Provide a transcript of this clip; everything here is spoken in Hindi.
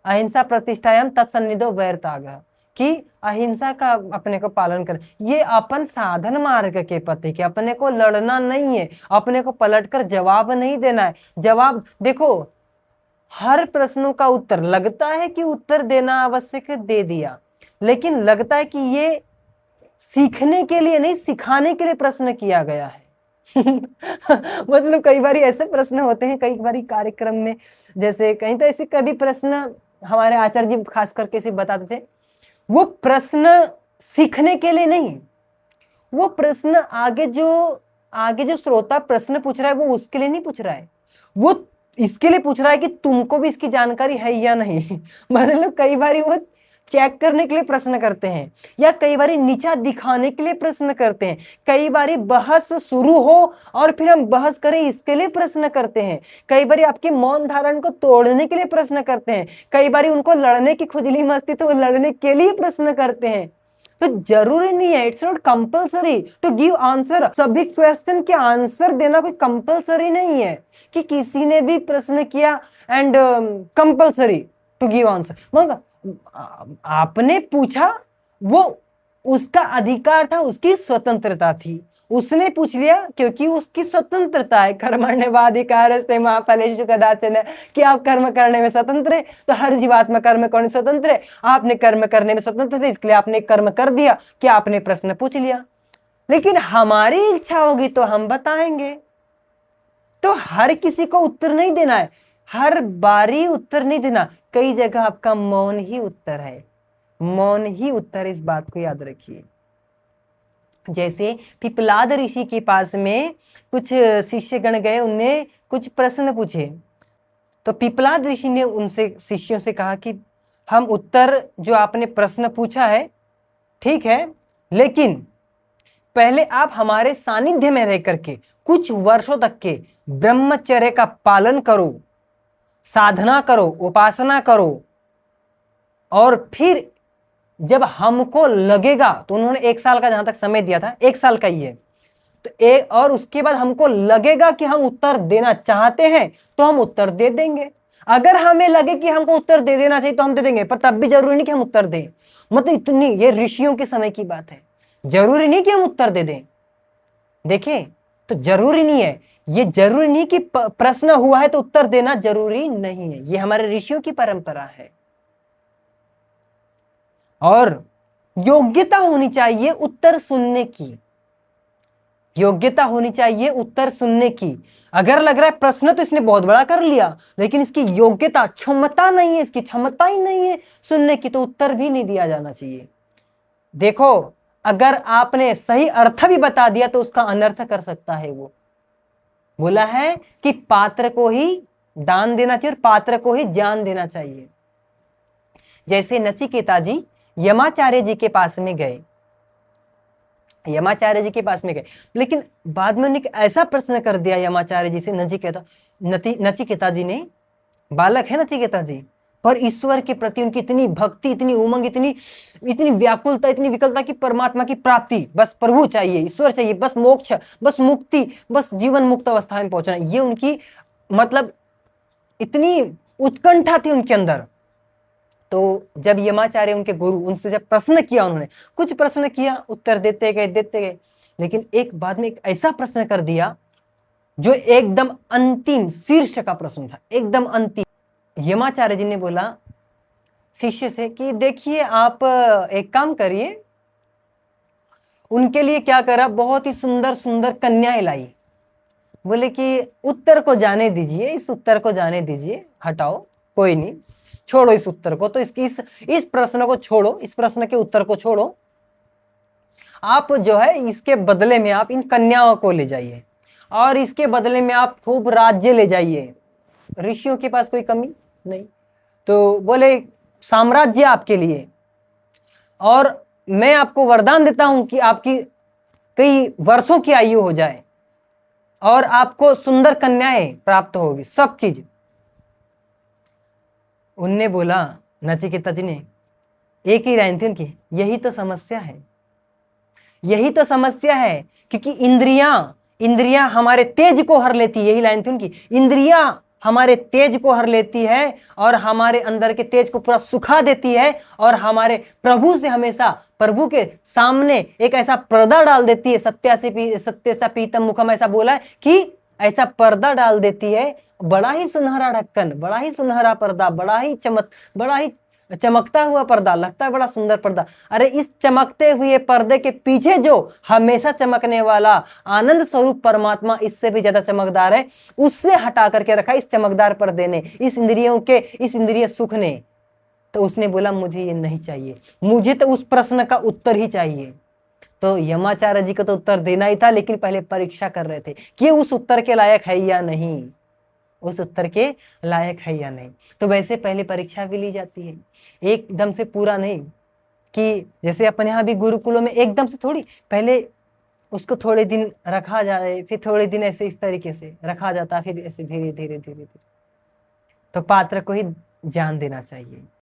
अहिंसा प्रतिष्ठायाम तत्सन्निधो वैरत्यागः, कि अहिंसा का अपने को पालन कर। ये अपन साधन मार्ग के पति के, अपने को लड़ना नहीं है, अपने को पलटकर जवाब नहीं देना है। जवाब देखो, हर प्रश्नों का उत्तर लगता है कि उत्तर देना आवश्यक है, दे दिया, लेकिन लगता है कि ये सीखने के लिए नहीं, सिखाने के लिए प्रश्न किया गया है। मतलब कई बार ऐसे प्रश्न होते हैं, कई बार कार्यक्रम में, जैसे कहीं तो ऐसे कभी प्रश्न हमारे आचार्य जी खास करके से बताते थे, वो प्रश्न सीखने के लिए नहीं, वो प्रश्न आगे जो श्रोता प्रश्न पूछ रहा है वो उसके लिए नहीं पूछ रहा है, वो इसके लिए पूछ रहा है कि तुमको भी इसकी जानकारी है या नहीं। मतलब कई बार वो चेक करने के लिए प्रश्न करते हैं, या कई बार नीचा दिखाने के लिए प्रश्न करते हैं, कई बार बहस शुरू हो और फिर हम बहस करें इसके लिए प्रश्न करते हैं, कई बार आपके मौन धारण को तोड़ने के लिए प्रश्न करते हैं, कई बार उनको लड़ने की खुजली मस्ती तो लड़ने के लिए प्रश्न करते हैं। तो जरूरी नहीं है, it's not compulsory to give answer. सभी क्वेश्चन के आंसर देना कोई कंपल्सरी नहीं है कि किसी ने भी प्रश्न किया and compulsory to give answer. मगर आपने पूछा, वो उसका अधिकार था, उसकी स्वतंत्रता थी, उसने पूछ लिया क्योंकि उसकी स्वतंत्रता है। कर्मण्येवाधिकारस्ते मा फलेषु कदाचन, कि आप कर्म करने में स्वतंत्र है, तो हर जीवात्मा कर्म करने स्वतंत्र है। आपने कर्म करने में स्वतंत्र थे, इसलिए आपने कर्म कर दिया कि आपने प्रश्न पूछ लिया। लेकिन हमारी इच्छा होगी तो हम बताएंगे। तो हर किसी को उत्तर नहीं देना है, हर बारी उत्तर नहीं देना। कई जगह आपका मौन ही उत्तर है, मौन ही उत्तर, इस बात को याद रखिए। जैसे पिपलाद ऋषि के पास में कुछ शिष्यगण गए, उनने कुछ प्रश्न पूछे, तो पिपलाद ऋषि ने उनसे शिष्यों से कहा कि हम उत्तर जो आपने प्रश्न पूछा है ठीक है, लेकिन पहले आप हमारे सानिध्य में रह करके कुछ वर्षों तक के ब्रह्मचर्य का पालन करो, साधना करो, उपासना करो, और फिर जब हमको लगेगा, तो उन्होंने 1 साल का जहां तक समय दिया था, 1 साल का ही है, तो और उसके बाद हमको लगेगा कि हम उत्तर देना चाहते हैं तो हम उत्तर दे देंगे। अगर हमें लगे कि हमको उत्तर दे देना चाहिए तो हम दे देंगे, पर तब भी जरूरी नहीं कि हम उत्तर दें। मतलब इतनी, ये ऋषियों के समय की बात है, जरूरी नहीं कि हम उत्तर दे दें। देखें, तो जरूरी नहीं है, ये जरूरी नहीं कि प्रश्न हुआ है तो उत्तर देना जरूरी नहीं है, ये हमारे ऋषियों की परंपरा है। और योग्यता होनी चाहिए उत्तर सुनने की, योग्यता होनी चाहिए उत्तर सुनने की। अगर लग रहा है प्रश्न तो इसने बहुत बड़ा कर लिया, लेकिन इसकी योग्यता, क्षमता नहीं है, इसकी क्षमता ही नहीं है सुनने की, तो उत्तर भी नहीं दिया जाना चाहिए। देखो, अगर आपने सही अर्थ भी बता दिया तो उसका अनर्थ कर सकता है। वो बोला है कि पात्र को ही दान देना चाहिए और पात्र को ही ज्ञान देना चाहिए। जैसे नचिकेता जी यमाचार्य जी के पास में गए, यमाचार्य जी के पास में गए, लेकिन बाद में उन्हें ऐसा प्रश्न कर दिया यमाचार्य जी से, नचिकेता जी ने, बालक है नचिकेता जी, पर ईश्वर के प्रति उनकी इतनी भक्ति, इतनी उमंग, इतनी व्याकुलता, इतनी विकलता की परमात्मा की प्राप्ति, बस प्रभु चाहिए, ईश्वर चाहिए, बस मोक्ष, बस मुक्ति, बस जीवन मुक्त अवस्था में पहुंचना, ये उनकी मतलब इतनी उत्कंठा थी उनके अंदर। तो जब यमाचार्य उनके गुरु, उनसे जब प्रश्न किया, उन्होंने कुछ प्रश्न किया, उत्तर देते गए, लेकिन एक बाद में एक ऐसा प्रश्न कर दिया जो एकदम अंतिम शीर्ष का प्रश्न था, एकदम अंतिम। यमाचार्य जी ने बोला शिष्य से कि देखिए, आप एक काम करिए, उनके लिए क्या करा, बहुत ही सुंदर सुंदर कन्याएं लाई। बोले कि उत्तर को जाने दीजिए, इस उत्तर को जाने दीजिए, हटाओ, कोई नहीं, छोड़ो इस उत्तर को, तो इस प्रश्न को छोड़ो, इस प्रश्न के उत्तर को छोड़ो, आप जो है इसके बदले में आप इन कन्याओं को ले जाइए और इसके बदले में आप खूब राज्य ले जाइए। ऋषियों के पास कोई कमी नहीं, तो बोले साम्राज्य आपके लिए, और मैं आपको वरदान देता हूं कि आपकी कई वर्षों की आयु हो जाए और आपको सुंदर कन्याएं प्राप्त होगी, सब चीज। उनने बोला, नचिकेता जी ने, एक ही लाइन थी उनकी, यही तो समस्या है, यही तो समस्या है, क्योंकि इंद्रियां हमारे तेज को हर लेती, यही लाइन थी उनकी। इंद्रियां हमारे तेज को हर लेती है और हमारे अंदर के तेज को पूरा सुखा देती है और हमारे प्रभु से हमेशा प्रभु के सामने एक ऐसा पर्दा डाल देती है। सत्य सा पीतम मुखम ऐसा बोला है कि ऐसा पर्दा डाल देती है, बड़ा ही सुनहरा ढक्कन, बड़ा ही सुनहरा पर्दा, बड़ा ही चमकता हुआ पर्दा, लगता है बड़ा सुंदर पर्दा। अरे इस चमकते हुए पर्दे के पीछे जो हमेशा चमकने वाला आनंद स्वरूप परमात्मा इससे भी ज्यादा चमकदार है, उससे हटा करके रखा इस चमकदार पर्दे ने, इस इंद्रिय सुख ने। तो उसने बोला मुझे ये नहीं चाहिए, मुझे तो उस प्रश्न का उत्तर ही चाहिए। तो यमाचार्य जी को तो उत्तर देना ही था, लेकिन पहले परीक्षा कर रहे थे कि उस उत्तर के लायक है या नहीं, उस उत्तर के लायक है या नहीं। तो वैसे पहले परीक्षा भी ली जाती है, एकदम से पूरा नहीं कि जैसे अपने यहाँ भी गुरुकुलों में एकदम से थोड़ी, पहले उसको थोड़े दिन रखा जाए, फिर थोड़े दिन ऐसे इस तरीके से रखा जाता, फिर ऐसे धीरे धीरे धीरे धीरे। तो पात्र को ही जान देना चाहिए।